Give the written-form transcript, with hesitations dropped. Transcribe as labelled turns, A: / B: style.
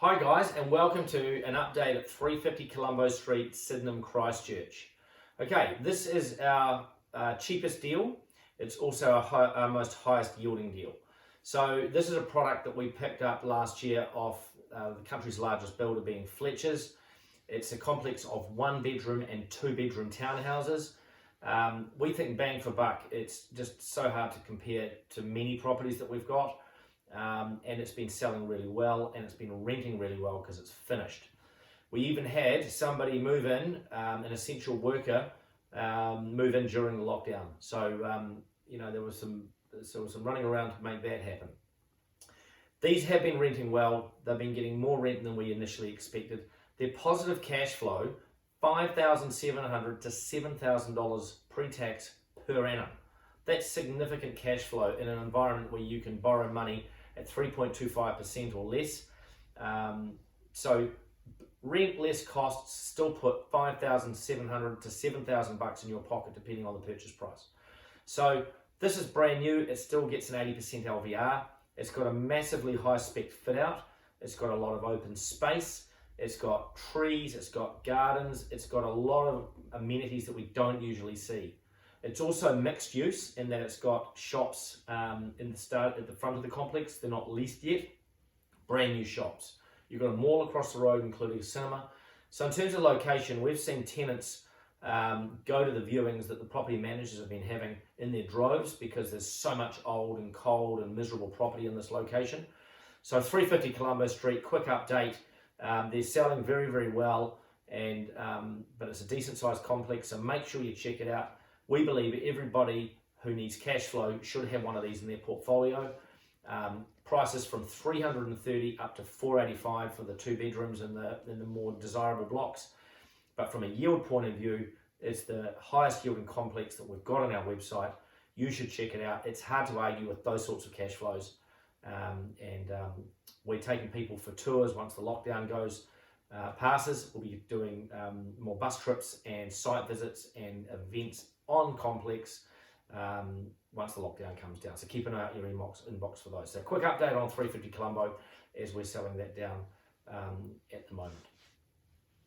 A: Hi guys, and welcome to an update at 350 Colombo Street, Sydenham, Christchurch. Okay, this is our cheapest deal. It's also our most highest yielding deal. So this is a product that we picked up last year off the country's largest builder, being Fletcher's. It's a complex of 1 bedroom and 2 bedroom townhouses. We think bang for buck. It's just so hard to compare to many properties that we've got. And it's been selling really well, and it's been renting really well because it's finished. We even had somebody move in, an essential worker, move in during the lockdown. So there was some running around to make that happen. These have been renting well. They've been getting more rent than we initially expected. Their positive cash flow, $5,700 to $7,000 pre-tax per annum. That's significant cash flow in an environment where you can borrow money at 3.25% or less. So rent less costs still put $5,700 to $7,000 in your pocket depending on the purchase price. So this is brand new. It still gets an 80% LVR. It's got a massively high spec fit out. It's got a lot of open space. It's got trees. It's got gardens. It's got a lot of amenities that we don't usually see. It's also mixed use in that it's got shops at the front of the complex. They're not leased yet. Brand new shops. You've got a mall across the road, including a cinema. So in terms of location, we've seen tenants go to the viewings that the property managers have been having in their droves because there's so much old and cold and miserable property in this location. So 350 Colombo Street, quick update. They're selling very, very well, but it's a decent sized complex, so make sure you check it out. We believe everybody who needs cash flow should have one of these in their portfolio. Prices from $330 up to $485 for the 2 bedrooms in the more desirable blocks. But from a yield point of view, it's the highest yielding complex that we've got on our website. You should check it out. It's hard to argue with those sorts of cash flows. We're taking people for tours once the lockdown passes. We'll be doing more bus trips and site visits and events on complex once the lockdown comes down. So keep an eye out your inbox for those. So quick update on 350 Colombo as we're selling that down at the moment.